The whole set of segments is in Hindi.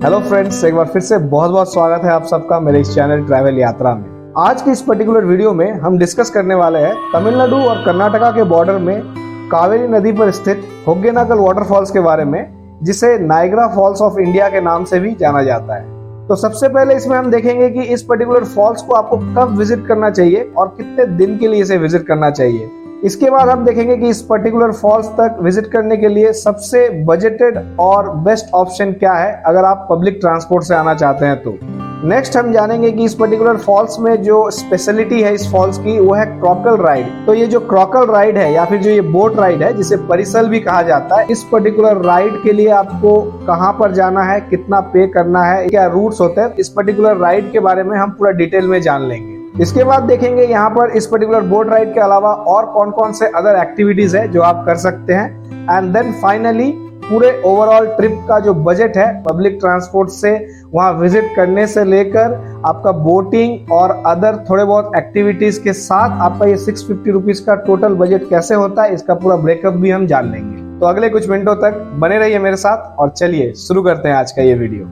हेलो फ्रेंड्स, एक बार फिर से बहुत बहुत स्वागत है आप सबका मेरे इस चैनल ट्रैवल यात्रा में। आज की इस पर्टिकुलर वीडियो में हम डिस्कस करने वाले हैं तमिलनाडु और कर्नाटका के बॉर्डर में कावेरी नदी पर स्थित होगेनकल वाटरफॉल्स के बारे में, जिसे नायग्रा फॉल्स ऑफ इंडिया के नाम से भी जाना जाता है। तो सबसे पहले इसमें हम देखेंगे कि इस पर्टिकुलर फॉल्स को आपको कब विजिट करना चाहिए और कितने दिन के लिए इसे विजिट करना चाहिए। इसके बाद हम देखेंगे कि इस पर्टिकुलर फॉल्स तक विजिट करने के लिए सबसे बजटेड और बेस्ट ऑप्शन क्या है अगर आप पब्लिक ट्रांसपोर्ट से आना चाहते हैं तो। नेक्स्ट हम जानेंगे कि इस पर्टिकुलर फॉल्स में जो स्पेशलिटी है इस फॉल्स की वो है क्रॉकल राइड। तो ये जो क्रॉकल राइड है या फिर जो ये बोट राइड है जिसे परिसल भी कहा जाता है, इस पर्टिकुलर राइड के लिए आपको कहाँ पर जाना है, कितना पे करना है, क्या रूट्स होते हैं, इस पर्टिकुलर राइड के बारे में हम पूरा डिटेल में जान लेंगे। इसके बाद देखेंगे यहाँ पर इस पर्टिकुलर बोट राइड के अलावा और कौन कौन से अदर एक्टिविटीज है जो आप कर सकते हैं। एंड देन फाइनली पूरे ओवरऑल ट्रिप का जो बजट है पब्लिक ट्रांसपोर्ट से वहां विजिट करने से लेकर आपका बोटिंग और अदर थोड़े बहुत एक्टिविटीज के साथ आपका ये 650 रुपीज का टोटल बजट कैसे होता है, इसका पूरा ब्रेकअप भी हम जान लेंगे। तो अगले कुछ मिनटों तक बने रहिए मेरे साथ और चलिए शुरू करते हैं आज का ये वीडियो।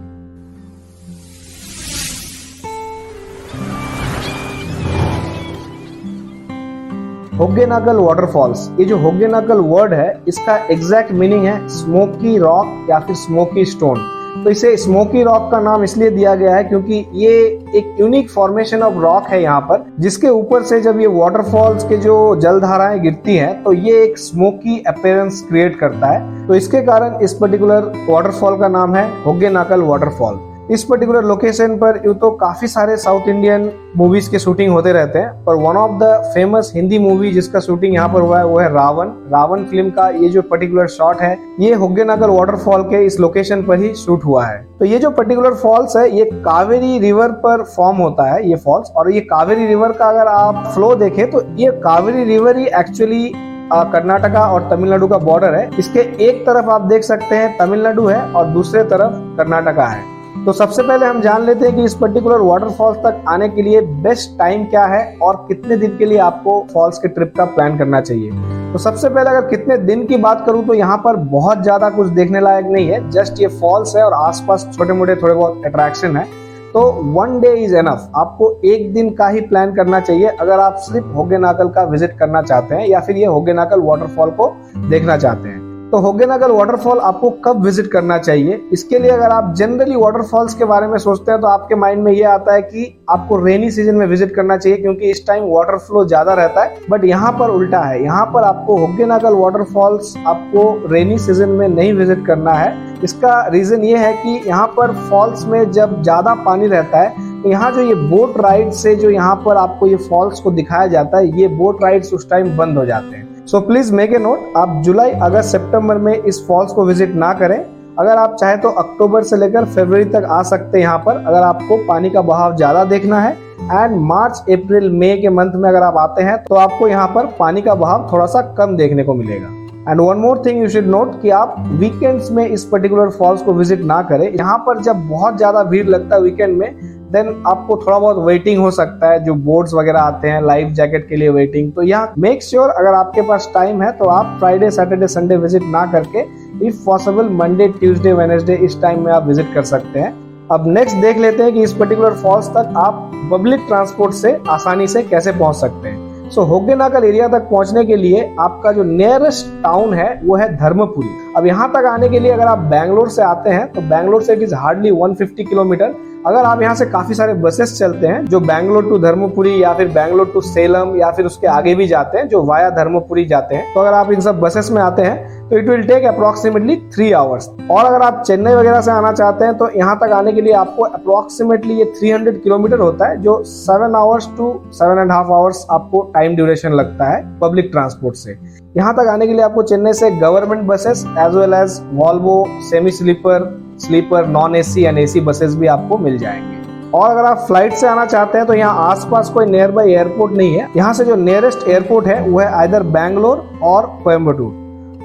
होगेनकल वाटरफॉल्स, ये जो होगेनकल वर्ड है इसका एग्जैक्ट मीनिंग है स्मोकी रॉक या फिर स्मोकी स्टोन। तो इसे स्मोकी रॉक का नाम इसलिए दिया गया है क्योंकि ये एक यूनिक फॉर्मेशन ऑफ रॉक है यहाँ पर, जिसके ऊपर से जब ये वाटरफॉल्स के जो जलधाराएं गिरती हैं तो ये एक स्मोकी अपीयरेंस क्रिएट करता है। तो इसके कारण इस पर्टिकुलर वाटरफॉल का नाम है होगेनकल वाटरफॉल। इस पर्टिकुलर लोकेशन पर यूँ तो काफी सारे साउथ इंडियन मूवीज के शूटिंग होते रहते हैं, पर one of the famous Hindi movie जिसका शूटिंग यहाँ पर हुआ है वो है रावण फिल्म का ये जो पर्टिकुलर शॉट है ये होगेनकल वाटरफॉल के इस लोकेशन पर ही शूट हुआ है। तो ये जो पर्टिकुलर फॉल्स है ये कावेरी रिवर पर फॉर्म होता है ये फॉल्स, और ये कावेरी रिवर का अगर आप फ्लो देखें तो ये कावेरी रिवर ही एक्चुअली कर्नाटका और तमिलनाडु का बॉर्डर है। इसके एक तरफ आप देख सकते हैं तमिलनाडु है और दूसरे तरफ कर्नाटका है। तो सबसे पहले हम जान लेते हैं कि इस पर्टिकुलर वाटरफॉल्स तक आने के लिए बेस्ट टाइम क्या है और कितने दिन के लिए आपको फॉल्स के ट्रिप का प्लान करना चाहिए। तो सबसे पहले अगर कितने दिन की बात करूं तो यहाँ पर बहुत ज्यादा कुछ देखने लायक नहीं है, जस्ट ये फॉल्स है और आसपास छोटे मोटे थोड़े बहुत अट्रैक्शन है। तो 1 डे इज एनफ, आपको एक दिन का ही प्लान करना चाहिए अगर आप सिर्फ होगेनकल का विजिट करना चाहते हैं या फिर ये होगेनकल वाटरफॉल को देखना चाहते हैं। तो होगेनकल वाटरफॉल आपको कब विजिट करना चाहिए, इसके लिए अगर आप जनरली वाटरफॉल्स के बारे में सोचते हैं तो आपके माइंड में ये आता है कि आपको रेनी सीजन में विजिट करना चाहिए क्योंकि इस टाइम वाटर फ्लो ज्यादा रहता है। बट यहाँ पर उल्टा है, यहाँ पर आपको होगेनकल वाटरफॉल्स आपको रेनी सीजन में नहीं विजिट करना है। इसका रीजन ये है कि यहाँ पर फॉल्स में जब ज्यादा पानी रहता है तो यहाँ जो ये बोट राइड से जो यहाँ पर आपको ये फॉल्स को दिखाया जाता है, ये बोट राइड्स उस टाइम बंद हो जाते हैं। So please make a note, आप जुलाई अगस्त सितंबर में इस फॉल्स को विजिट ना करें। अगर आप चाहे तो अक्टूबर से लेकर फरवरी तक आ सकते हैं यहाँ पर अगर आपको पानी का बहाव ज्यादा देखना है। एंड मार्च अप्रैल मई के मंथ में अगर आप आते हैं तो आपको यहाँ पर पानी का बहाव थोड़ा सा कम देखने को मिलेगा। And one more thing you should note कि आप वीकेंड्स में इस पर्टिकुलर फॉल्स को विजिट ना करें। यहाँ पर जब बहुत ज्यादा भीड़ लगता है वीकेंड में देन आपको थोड़ा बहुत वेटिंग हो सकता है, जो बोर्ड्स वगैरह आते हैं लाइफ जैकेट के लिए वेटिंग। तो यहाँ मेक श्योर अगर आपके पास टाइम है तो आप फ्राइडे सैटरडे संडे विजिट ना करके if possible Monday Tuesday Wednesday इस टाइम में आप विजिट कर सकते हैं। अब नेक्स्ट देख लेते हैं कि इस पर्टिकुलर फॉल्स तक आप पब्लिक ट्रांसपोर्ट से आसानी से कैसे पहुंच सकते हैं। सो होगेनकल एरिया तक पहुंचने के लिए आपका जो नियरेस्ट टाउन है वो है धर्मपुरी। अब यहाँ तक आने के लिए अगर आप बैंगलोर से आते हैं तो बैंगलोर से इट इज हार्डली 150 किलोमीटर। अगर आप यहाँ से काफी सारे बसेस चलते हैं जो बैंगलोर टू धर्मपुरी या फिर बैंगलोर टू सेलम या फिर उसके आगे भी जाते हैं जो वाया धर्मपुरी जाते हैं, तो अगर आप इन सब बसेस में आते हैं तो it will take approximately 3 hours. और अगर आप चेन्नई वगैरह से आना चाहते हैं तो यहाँ तक आने के लिए आपको अप्रोक्सीमेटली ये 300 किलोमीटर होता है, जो 7 आवर्स टू 7.5 आवर्स आपको टाइम ड्यूरेशन लगता है पब्लिक ट्रांसपोर्ट से। यहाँ तक आने के लिए आपको चेन्नई से government buses as well as Volvo semi sleeper non AC and AC buses भी आपको मिल जाएंगे। और अगर आप फ्लाइट से आना चाहते हैं तो यहाँ आसपास कोई नियर बाई एयरपोर्ट नहीं है। यहाँ से जो नियरेस्ट एयरपोर्ट है वो है आइदर बैंगलोर और कोयम्बटूर।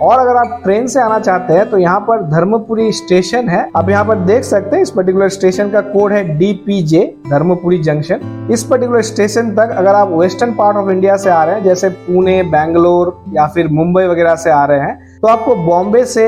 और अगर आप ट्रेन से आना चाहते हैं तो यहाँ पर धर्मपुरी स्टेशन है, आप यहाँ पर देख सकते हैं इस पर्टिकुलर स्टेशन का कोड है DPJ धर्मपुरी जंक्शन। इस पर्टिकुलर स्टेशन तक अगर आप वेस्टर्न पार्ट ऑफ इंडिया से आ रहे हैं जैसे पुणे, बैंगलोर या फिर मुंबई वगैरह से आ रहे हैं तो आपको बॉम्बे से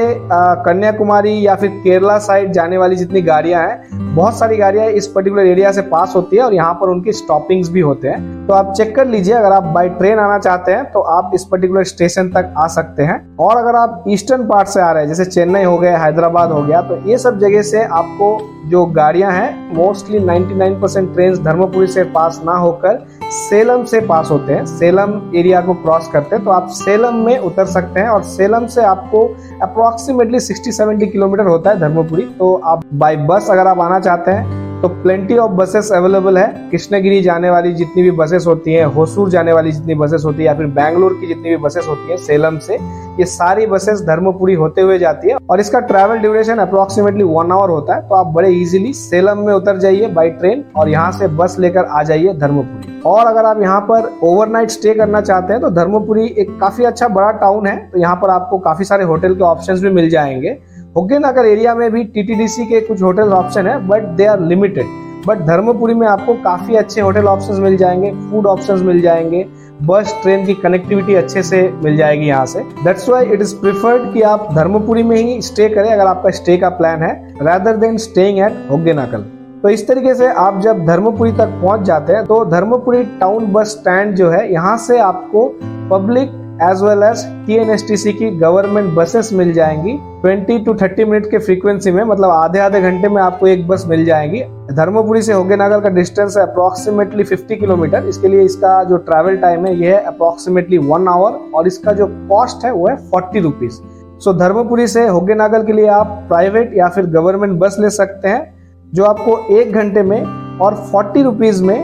कन्याकुमारी या फिर केरला साइड जाने वाली जितनी गाड़ियां हैं, बहुत सारी गाड़ियां इस पर्टिकुलर एरिया से पास होती है और यहाँ पर उनकी स्टॉपिंग्स भी होते हैं। तो आप चेक कर लीजिए, अगर आप बाय ट्रेन आना चाहते हैं तो आप इस पर्टिकुलर स्टेशन तक आ सकते हैं। और अगर आप ईस्टर्न पार्ट से आ रहे हैं, जैसे चेन्नई हो गया, हैदराबाद हो गया, तो ये सब जगह से आपको जो गाड़ियां हैं, मोस्टली 99% ट्रेन धर्मपुरी से पास ना होकर सेलम से पास होते हैं, सेलम एरिया को क्रॉस करते हैं। तो आप सेलम में उतर सकते हैं और सेलम से आपको अप्रोक्सीमेटली 60-70 किलोमीटर होता है धर्मपुरी। तो आप बाय बस अगर आप आना चाहते हैं तो प्लेंटी ऑफ बसेस अवेलेबल है। कृष्णगिरी जाने वाली जितनी भी बसेस होती हैं, होसूर जाने वाली जितनी बसेस होती है, या फिर बैंगलोर की जितनी भी बसेस होती है सेलम से, ये सारी बसेस धर्मपुरी होते हुए जाती है और इसका ट्रैवल ड्यूरेशन अप्रोक्सीमेटली 1 आवर होता है। तो आप बड़े इजीली सेलम में उतर जाइए बाय ट्रेन और यहाँ से बस लेकर आ जाइए धर्मपुरी। और अगर आप यहाँ पर ओवरनाइट स्टे करना चाहते हैं तो धर्मपुरी एक काफी अच्छा बड़ा टाउन है, तो यहाँ पर आपको काफी सारे होटल के ऑप्शंस भी मिल जाएंगे। हुग्गेनगर एरिया में भी टीटीडीसी के कुछ होटल ऑप्शन है, but they are limited. But Dharmapuri में आपको काफी अच्छे होटल ऑप्शंस मिल जाएंगे, फूड ऑप्शंस मिल जाएंगे, बस ट्रेन की कनेक्टिविटी अच्छे से मिल जाएगी यहाँ से। That's why it is preferred कि आप धर्मपुरी में ही स्टे करें अगर आपका स्टे का प्लान है, रादर देन स्टेइंग एट हुग्गेनगर। तो इस तरीके से आप जब धर्मपुरी तक पहुंच जाते हैं तो धर्मपुरी टाउन बस स्टैंड जो है, यहाँ से आपको public as well as TNSTC की गवर्नमेंट बसेस मिल जाएंगी 20 to 30 मिनट के फ्रीक्वेंसी में, मतलब आधे घंटे में आपको एक बस मिल जाएगी। धर्मपुरी से हुग्गेनगर का डिस्टेंस है अप्रोक्सीमेटली 50 किलोमीटर। इसके लिए इसका जो ट्रैवल टाइम है ये है अप्रोक्सीमेटली 1 आवर और इसका जो कॉस्ट है वो है 40 रुपीज। सो धर्मपुरी से हुग्गेनगर के लिए आप प्राइवेट या फिर गवर्नमेंट बस ले सकते हैं, जो आपको 1 घंटे में और 40 रुपीज में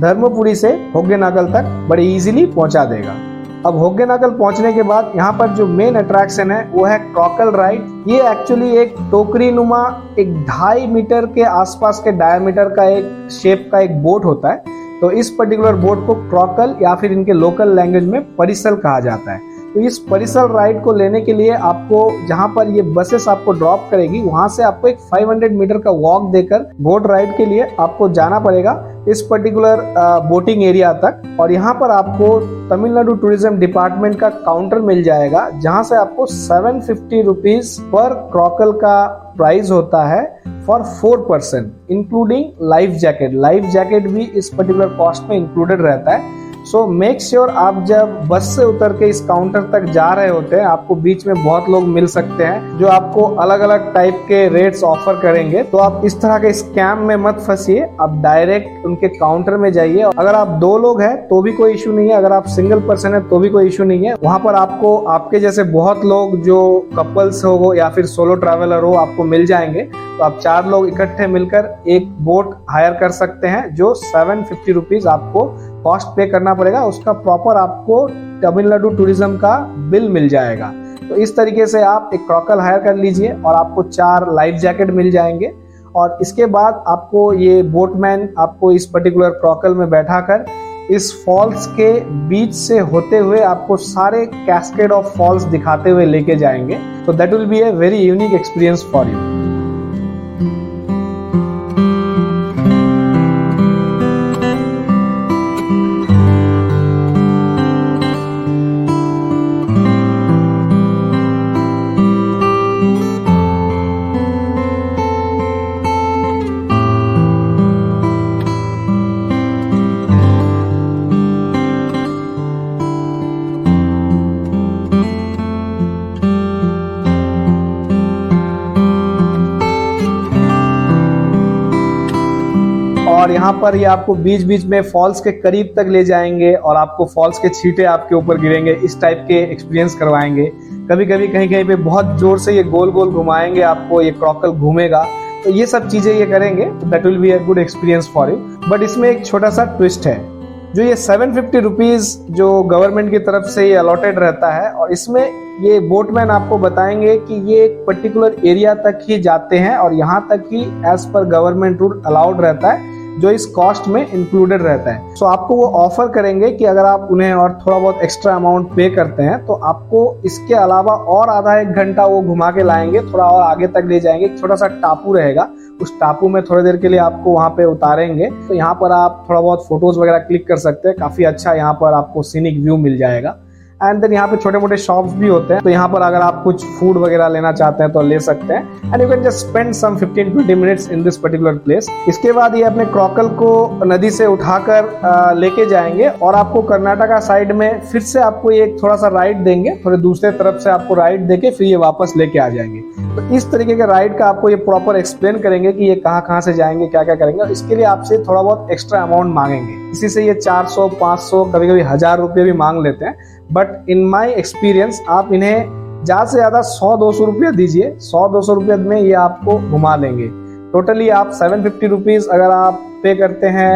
धर्मपुरी से हुग्गेनगर तक बड़े इजीली पहुंचा देगा। अब हुग्गेनगर पहुंचने के बाद यहाँ पर जो मेन अट्रैक्शन है वो है क्रॉकल राइड। ये एक्चुअली एक टोकरी नुमा, एक 2.5 मीटर के आसपास के डायमीटर का एक शेप का एक बोट होता है। तो इस पर्टिकुलर बोट को क्रॉकल या फिर इनके लोकल लैंग्वेज में परिसल कहा जाता है। तो इस परिसल राइड को लेने के लिए आपको, जहां पर ये बसेस आपको ड्रॉप करेगी, वहां से आपको एक 500 मीटर का वॉक देकर बोट राइड के लिए आपको जाना पड़ेगा इस पर्टिकुलर बोटिंग एरिया तक। और यहाँ पर आपको तमिलनाडु टूरिज्म डिपार्टमेंट का काउंटर मिल जाएगा, जहां से आपको 750 रुपीज पर क्रॉकल का प्राइस होता है for 4 person, including life jacket. Life jacket भी इस पर्टिकुलर कॉस्ट में इंक्लूडेड रहता है। सो मेक श्योर आप जब बस से उतर के इस काउंटर तक जा रहे होते हैं, आपको बीच में बहुत लोग मिल सकते हैं जो आपको अलग अलग टाइप के रेट्स ऑफर करेंगे। तो आप इस तरह के स्कैम में मत फंसिए, आप डायरेक्ट उनके काउंटर में जाइए। अगर आप 2 लोग हैं तो भी कोई इशू नहीं है, अगर आप सिंगल पर्सन है तो भी कोई इशू नहीं है। वहां पर आपको आपके जैसे बहुत लोग जो कपल्स हो या फिर सोलो ट्रैवलर हो आपको मिल जाएंगे। तो आप 4 लोग इकट्ठे मिलकर एक बोट हायर कर सकते हैं, जो 750 रुपीज आपको कॉस्ट पे करना पड़ेगा। उसका प्रॉपर आपको तमिलनाडु टूरिज्म का बिल मिल जाएगा। तो इस तरीके से आप एक क्रॉकल हायर कर लीजिए और आपको 4 लाइफ जैकेट मिल जाएंगे। और इसके बाद आपको ये बोटमैन आपको इस पर्टिकुलर क्रॉकल में बैठाकर इस फॉल्स के बीच से होते हुए आपको सारे कैस्केड ऑफ फॉल्स दिखाते हुए लेके जाएंगे। तो that will be a very unique experience for you. और यहाँ पर ये आपको बीच बीच में फॉल्स के करीब तक ले जाएंगे और आपको फॉल्स के छींटे आपके ऊपर गिरेंगे, इस टाइप के एक्सपीरियंस करवाएंगे। कभी कभी कहीं कहीं पे बहुत जोर से ये गोल गोल घुमाएंगे आपको, ये क्रॉकल घूमेगा। तो ये सब चीजें ये करेंगे, तो that will be a good experience for you. But इसमें एक छोटा सा ट्विस्ट है, जो ये 750 रुपीज जो गवर्नमेंट की तरफ से ये अलॉटेड रहता है, और इसमें ये बोटमैन आपको बताएंगे कि ये एक पर्टिकुलर एरिया तक ही जाते हैं और यहाँ तक ही एज पर गवर्नमेंट रूल अलाउड रहता है, जो इस कॉस्ट में इंक्लूडेड रहता है। सो आपको वो ऑफर करेंगे कि अगर आप उन्हें और थोड़ा बहुत एक्स्ट्रा अमाउंट पे करते हैं तो आपको इसके अलावा और आधा 1 घंटा वो घुमा के लाएंगे, थोड़ा और आगे तक ले जाएंगे। एक छोटा सा टापू रहेगा, उस टापू में थोड़ी देर के लिए आपको वहां पे उतारेंगे। तो यहाँ पर आप थोड़ा बहुत फोटोज वगैरह क्लिक कर सकते हैं, काफी अच्छा यहाँ पर आपको सीनिक व्यू मिल जाएगा। एंड देन यहाँ पे छोटे मोटे शॉप्स भी होते हैं, तो यहाँ पर अगर आप कुछ फूड वगैरह लेना चाहते हैं तो ले सकते हैं, and you can just spend some 15-20 minutes in this particular place. इसके बाद ये अपने क्रॉकल को नदी से उठाकर लेके जाएंगे और आपको कर्नाटका साइड में फिर से आपको ये थोड़ा सा राइड देंगे, थोड़े दूसरे तरफ से आपको राइड देके फिर ये वापस लेके आ जाएंगे। तो इस तरीके के राइड का आपको ये प्रॉपर एक्सप्लेन करेंगे कि ये कहाँ कहाँ से जाएंगे, क्या क्या करेंगे, और इसके लिए आपसे थोड़ा बहुत एक्स्ट्रा अमाउंट मांगेंगे। इसी से ये 400, 500, कभी कभी 1000 रुपये भी मांग लेते हैं, बट इन माई एक्सपीरियंस आप इन्हें ज्यादा से ज्यादा 100-200 रुपया दीजिए, 100-200 रुपये में ये आपको घुमा लेंगे। टोटली आप 750 रुपीज अगर आप पे करते हैं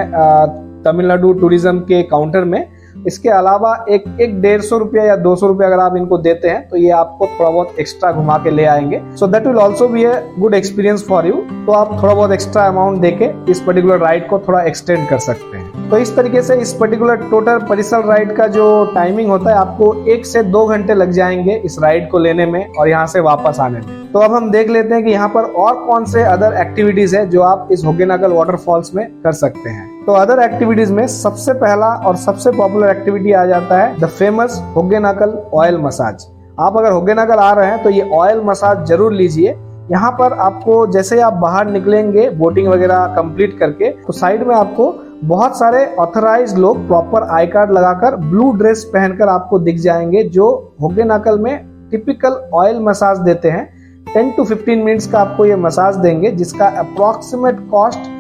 तमिलनाडु टूरिज्म के काउंटर में। इसके अलावा एक 150 रुपया या 200 रुपया अगर आप इनको देते हैं तो ये आपको थोड़ा बहुत एक्स्ट्रा घुमा के ले आएंगे। So that will also be a good experience for you. तो आप थोड़ा बहुत एक्स्ट्रा अमाउंट देके इस पर्टिकुलर राइड को थोड़ा एक्सटेंड कर सकते हैं। तो इस तरीके से इस पर्टिकुलर टोटल परिसल राइड का जो टाइमिंग होता है, आपको 1 से 2 घंटे लग जाएंगे इस राइड को लेने में और यहाँ से वापस आने में। तो अब हम देख लेते हैं कि यहाँ पर और कौन से अदर एक्टिविटीज है जो आप इस होगेनकल वाटरफॉल्स में कर सकते हैं। तो अदर एक्टिविटीज में सबसे पहला और सबसे पॉपुलर एक्टिविटी आ जाता है the famous Hogenakkal oil massage. आप अगर होगेनकल आ रहे हैं तो ये ऑयल मसाज जरूर लीजिए। यहाँ पर आपको जैसे आप बाहर निकलेंगे बोटिंग वगैरह कंप्लीट करके, तो साइड में आपको बहुत सारे ऑथराइज्ड लोग प्रॉपर आई कार्ड लगाकर ब्लू ड्रेस पहनकर आपको दिख जाएंगे, जो होगेनकल में टिपिकल ऑयल मसाज देते हैं। 10 to 15 मिनट्स का आपको ये मसाज देंगे, जिसका अप्रोक्सीमेट कॉस्ट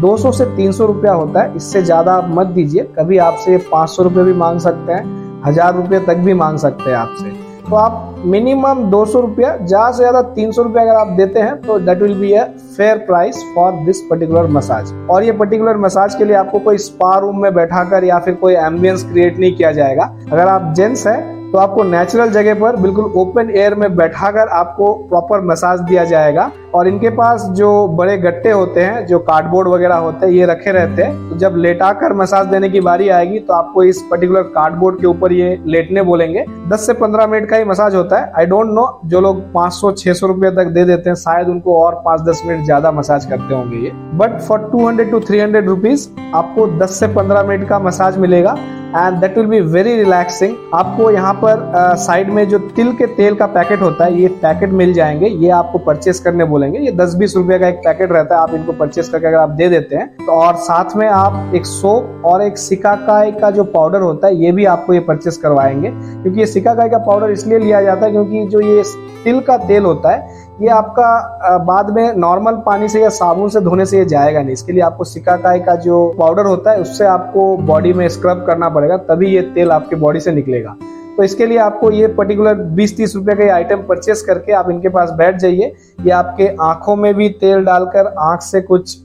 200 से 300 रुपया होता है। इससे ज्यादा आप मत दीजिए, कभी आपसे 500 रुपये भी मांग सकते हैं, 1000 रुपये तक भी मांग सकते हैं आपसे। तो आप मिनिमम 200 रुपया, ज्यादा से ज्यादा 300 रुपया अगर आप देते हैं तो that will be a fair price for this particular massage. और ये पर्टिकुलर मसाज के लिए आपको कोई स्पा रूम में बैठाकर या फिर कोई एम्बियंस क्रिएट नहीं किया जाएगा। अगर आप जेंट्स हैं तो आपको नेचुरल जगह पर बिल्कुल ओपन एयर में बैठाकर आपको प्रॉपर मसाज दिया जाएगा। और इनके पास जो बड़े गट्टे होते हैं, जो कार्डबोर्ड वगैरह होते हैं, ये रखे रहते हैं। तो जब लेटाकर मसाज देने की बारी आएगी तो आपको इस पर्टिकुलर कार्डबोर्ड के ऊपर ये लेटने बोलेंगे। 10 से 15 मिनट का ही मसाज होता है। आई डोंट नो, जो लोग 500-600 रुपये तक दे देते हैं शायद उनको और 5-10 मिनट ज्यादा मसाज करते होंगे ये। बट फॉर 200 to 300 रुपीज आपको 10 से 15 मिनट का मसाज मिलेगा and that will be very relaxing. आपको यहाँ पर साइड में जो तिल के तेल का पैकेट होता है, ये पैकेट मिल जाएंगे, ये आपको परचेस करने बोलेंगे। ये 10-20 रुपए का एक पैकेट रहता है, आप इनको परचेस करके अगर आप दे देते हैं तो, और साथ में आप एक सोप और एक सिकाकाई का जो पाउडर होता है ये भी आपको ये परचेस करवाएंगे। क्योंकि ये सिकाकाई का पाउडर इसलिए लिया जाता है क्योंकि जो ये तिल का तेल होता है ये आपका बाद में नॉर्मल पानी से या साबुन से धोने से ये जाएगा नहीं। इसके लिए आपको सिकाकाई का जो पाउडर होता है उससे आपको बॉडी में स्क्रब करना पड़ेगा, तभी ये तेल आपके बॉडी से निकलेगा। तो इसके लिए आपको ये पर्टिकुलर 20-30 रुपए का आइटम परचेस करके आप इनके पास बैठ जाइए। ये आपके आंखों में भी तेल डालकर आंख से कुछ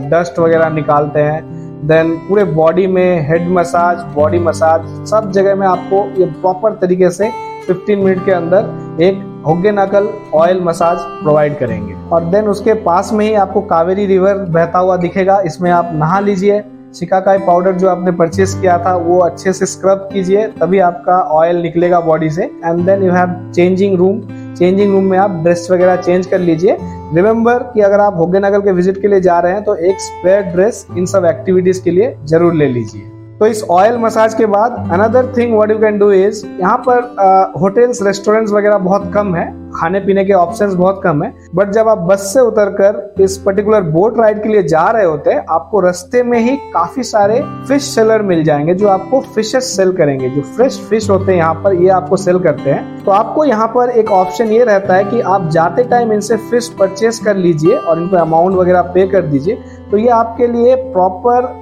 डस्ट वगैरह निकालते हैं। देन पूरे बॉडी में हेड मसाज, बॉडी मसाज, सब जगह में आपको ये प्रॉपर तरीके से 15 मिनट के अंदर एक होगेनकल ऑयल मसाज प्रोवाइड करेंगे। और देन उसके पास में ही आपको कावेरी रिवर बहता हुआ दिखेगा, इसमें आप नहा लीजिए। सिकाकाई पाउडर जो आपने परचेस किया था वो अच्छे से स्क्रब कीजिए, तभी आपका ऑयल निकलेगा बॉडी से। And then you have changing room. Changing room में आप ड्रेस वगैरह चेंज कर लीजिए। रिमेंबर कि अगर आप होगेनकल के विजिट के लिए जा रहे हैं तो एक स्पेयर ड्रेस इन सब एक्टिविटीज के लिए जरूर ले लीजिए। तो इस ऑयल मसाज के बाद another thing what you can do is, यहाँ पर होटल्स रेस्टोरेंट्स वगैरह बहुत कम है, खाने पीने के ऑप्शंस बहुत कम है। बट जब आप बस से उतरकर इस पर्टिकुलर बोट राइड के लिए जा रहे होते हैं, आपको रास्ते में ही काफी सारे फिश सेलर मिल जाएंगे जो आपको फिशेस सेल करेंगे। जो फ्रेश फिश होते हैं यहाँ पर ये आपको सेल करते हैं। तो आपको यहाँ पर एक ऑप्शन ये रहता है कि आप जाते टाइम इनसे फिश परचेस कर लीजिए और इनको अमाउंट वगैरह पे कर दीजिए। तो ये आपके लिए प्रॉपर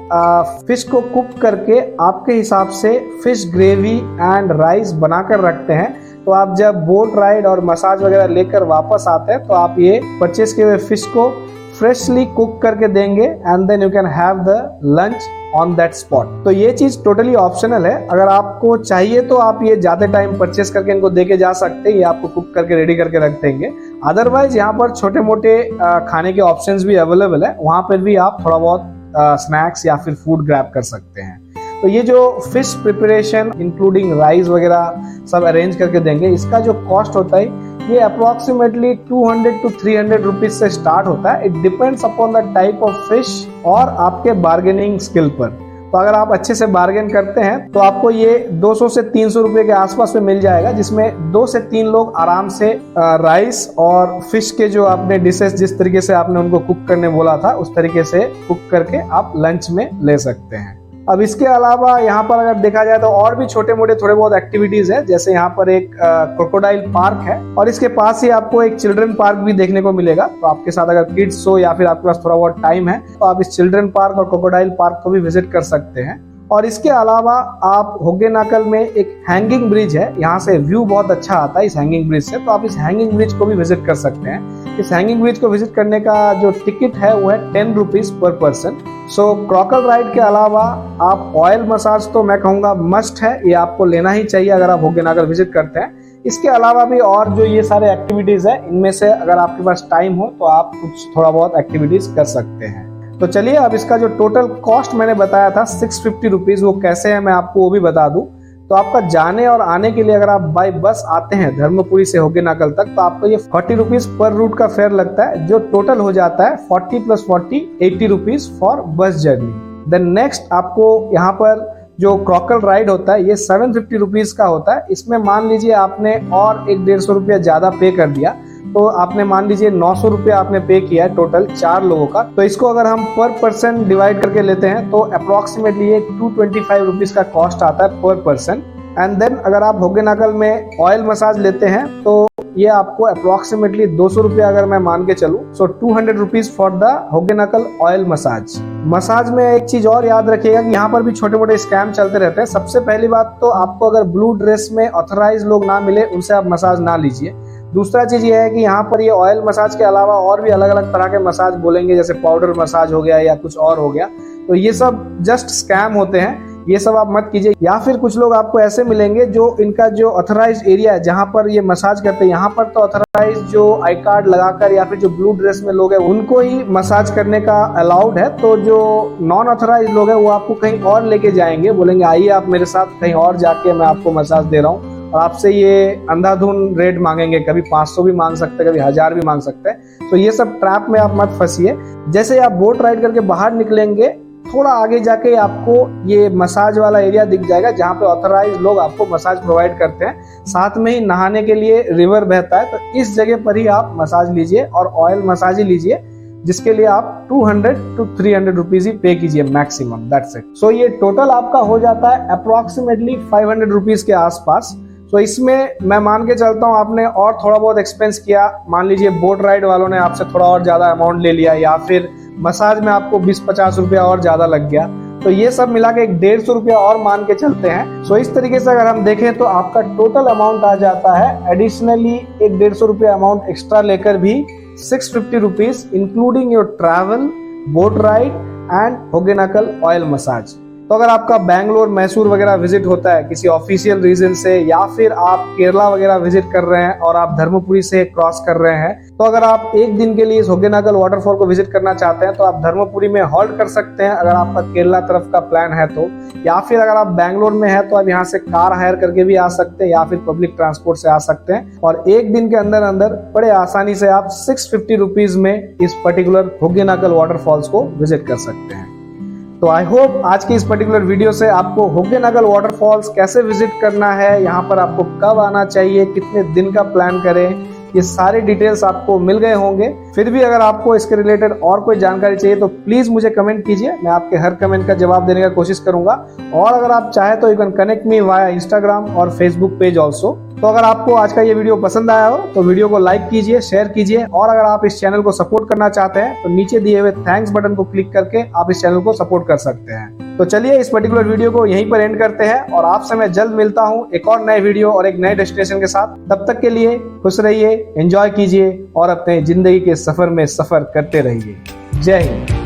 फिश को कुक करके आपके हिसाब से फिश ग्रेवी एंड राइस बनाकर रखते हैं। तो आप जब बोट राइड और मसाज वगैरह लेकर वापस आते हैं तो आप ये परचेस किए हुए फिश को फ्रेशली कुक करके देंगे and then you can have the lunch on that spot. तो ये चीज टोटली ऑप्शनल है। अगर आपको चाहिए तो आप ये जाते टाइम परचेस करके इनको देके जा सकते हैं, ये आपको कुक करके रेडी करके रख देंगे। अदरवाइज यहाँ पर छोटे मोटे खाने के ऑप्शंस भी अवेलेबल है, वहां पर भी आप थोड़ा बहुत स्नैक्स या फिर फूड ग्रैब कर सकते हैं। तो ये जो फिश प्रिपरेशन इंक्लूडिंग राइस वगैरह सब अरेंज करके देंगे, इसका जो कॉस्ट होता है ये अप्रोक्सीमेटली 200 to 300 रुपीज से स्टार्ट होता है। It depends upon the type of fish और आपके बार्गेनिंग स्किल पर। तो तो अगर आप अच्छे से बार्गेन करते हैं तो आपको ये 200 से 300 रुपए के आसपास में मिल जाएगा, जिसमें 2 से 3 लोग आराम से राइस और फिश के जो आपने डिशेस जिस तरीके से आपने उनको कुक करने बोला था उस तरीके से कुक करके आप लंच में ले सकते हैं। अब इसके अलावा यहाँ पर अगर देखा जाए तो और भी छोटे मोटे थोड़े बहुत एक्टिविटीज है, जैसे यहाँ पर एक क्रोकोडाइल पार्क है और इसके पास ही आपको एक चिल्ड्रन पार्क भी देखने को मिलेगा। तो आपके साथ अगर किड्स हो या फिर आपके पास थोड़ा बहुत टाइम है तो आप इस चिल्ड्रन पार्क और क्रोकोडाइल पार्क को भी विजिट कर सकते हैं। और इसके अलावा आप होगेनाकल में एक हैंगिंग ब्रिज है, यहाँ से व्यू बहुत अच्छा आता है इस हैंगिंग ब्रिज से, तो आप इस हैंगिंग ब्रिज को भी विजिट कर सकते हैं। इस हैंगिंग ब्रिज को विजिट करने का जो टिकट है वो है 10 रुपीज पर पर्सन। सो क्रॉकल राइड के अलावा आप ऑयल मसाज तो मैं कहूँगा मस्ट है, ये आपको लेना ही चाहिए अगर आप होगेनाकल विजिट करते हैं। इसके अलावा भी और जो ये सारे एक्टिविटीज है इनमें से अगर आपके पास टाइम हो तो आप कुछ थोड़ा बहुत एक्टिविटीज कर सकते हैं। तो चलिए अब इसका जो टोटल कॉस्ट मैंने बताया था 650 रुपीज, वो कैसे है मैं आपको वो भी बता दूं। तो आपका जाने और आने के लिए अगर आप बाय बस आते हैं धर्मपुरी से होगेनाकल तक तो आपको ये 40 रुपीज पर रूट का फेयर लगता है, जो टोटल हो जाता है 40 + 40 80 rupees for bus journey. Then next आपको यहाँ पर जो क्रॉकल राइड होता है ये 750 रुपीज का होता है। इसमें मान लीजिए आपने और 150 रुपया ज्यादा पे कर दिया तो आपने मान लीजिए 900 रुपया आपने पे किया है टोटल 4 लोगों का। तो इसको अगर हम पर पर्सन डिवाइड करके लेते हैं तो अप्रोक्सीमेटली ये 225 रुपीज का कॉस्ट आता है पर पर्सन। एंड देन अगर आप होगेनाकल में ऑयल मसाज लेते हैं तो ये आपको अप्रोक्सीमेटली 200 रुपया अगर मैं मान के चलूं, so 200 rupees for the Hogenakkal oil massage में एक चीज और याद रखिएगा कि यहाँ पर भी छोटे मोटे स्कैम चलते रहते हैं। सबसे पहली बात तो आपको अगर ब्लू ड्रेस में ऑथराइज लोग ना मिले उनसे आप मसाज ना लीजिए। दूसरा चीज ये है कि यहाँ पर ये ऑयल मसाज के अलावा और भी अलग अलग तरह के मसाज बोलेंगे, जैसे पाउडर मसाज हो गया या कुछ और हो गया, तो ये सब जस्ट स्कैम होते हैं, ये सब आप मत कीजिए। या फिर कुछ लोग आपको ऐसे मिलेंगे जो इनका जो ऑथराइज एरिया है जहाँ पर ये मसाज करते हैं, यहाँ पर तो ऑथराइज जो आई कार्ड लगाकर या फिर जो ब्लू ड्रेस में लोग हैं उनको ही मसाज करने का अलाउड है। तो जो नॉन ऑथराइज लोग हैं वो आपको कहीं और लेके जाएंगे, बोलेंगे आइए आप मेरे साथ कहीं और जाके मैं आपको मसाज दे रहा हूँ, और आपसे ये अंधाधुन रेट मांगेंगे, कभी 500 भी मांग सकते हैं, कभी 1000 भी मांग सकते हैं। तो ये सब ट्रैप में आप मत फंसिए। जैसे आप बोट राइड करके बाहर निकलेंगे थोड़ा आगे जाके आपको ये मसाज वाला एरिया दिख जाएगा जहाँ पे ऑथराइज लोग आपको मसाज प्रोवाइड करते हैं। साथ में ही नहाने के लिए रिवर बहता है, तो इस जगह पर ही आप मसाज लीजिए और ऑयल मसाज ही लीजिए, जिसके लिए आप 200 to 300 रुपीज ही पे कीजिए मैक्सिमम, दैट्स इट। सो ये टोटल आपका हो जाता है अप्रोक्सीमेटली 500 रुपीज के आसपास। तो इसमें मैं मान के चलता हूँ आपने और थोड़ा बहुत एक्सपेंस किया, मान लीजिए बोट राइड वालों ने आपसे थोड़ा और ज्यादा अमाउंट ले लिया या फिर मसाज में आपको 20-50 रुपया और ज्यादा लग गया, तो ये सब मिला के 150 रुपया और मान के चलते हैं। सो इस तरीके से अगर हम देखें तो आपका टोटल अमाउंट आ जाता है एडिशनली एक 150 रुपया अमाउंट एक्स्ट्रा लेकर भी 650 rupees including your travel, boat ride and Hogenakkal oil massage. तो अगर आपका बैंगलोर, मैसूर वगैरह विजिट होता है किसी ऑफिशियल रीजन से, या फिर आप केरला वगैरह विजिट कर रहे हैं और आप धर्मपुरी से क्रॉस कर रहे हैं, तो अगर आप एक दिन के लिए इस होगेनाकल वाटरफॉल को विजिट करना चाहते हैं तो आप धर्मपुरी में हॉल्ट कर सकते हैं अगर आपका केरला तरफ का प्लान है तो। या फिर अगर आप बैंगलोर में है तो आप यहाँ से कार हायर करके भी आ सकते हैं या फिर पब्लिक ट्रांसपोर्ट से आ सकते हैं, और एक दिन के अंदर अंदर बड़े आसानी से आप 650 रुपीज में इस पर्टिकुलर होगेनाकल वाटरफॉल्स को विजिट कर सकते हैं। तो आई होप आज की इस पर्टिकुलर वीडियो से आपको होगेनाकल वाटरफॉल्स कैसे विजिट करना है, यहाँ पर आपको कब आना चाहिए, कितने दिन का प्लान करें, ये सारे डिटेल्स आपको मिल गए होंगे। फिर भी अगर आपको इसके रिलेटेड और कोई जानकारी चाहिए तो प्लीज मुझे कमेंट कीजिए, मैं आपके हर कमेंट का जवाब देने का कोशिश करूंगा। और अगर आप चाहे तो you can connect me via Instagram और फेसबुक पेज ऑल्सो। तो अगर आपको आज का ये वीडियो पसंद आया हो तो वीडियो को लाइक कीजिए, शेयर कीजिए, और अगर आप इस चैनल को सपोर्ट करना चाहते हैं तो नीचे दिए हुए थैंक्स बटन को क्लिक करके आप इस चैनल को सपोर्ट कर सकते हैं। तो चलिए इस पर्टिकुलर वीडियो को यहीं पर एंड करते हैं और आपसे मैं जल्द मिलता हूँ एक और नए वीडियो और एक नए डेस्टिनेशन के साथ। तब तक के लिए खुश रहिए, एंजॉय कीजिए और अपने जिंदगी के सफर में सफर करते रहिए। जय हिंद।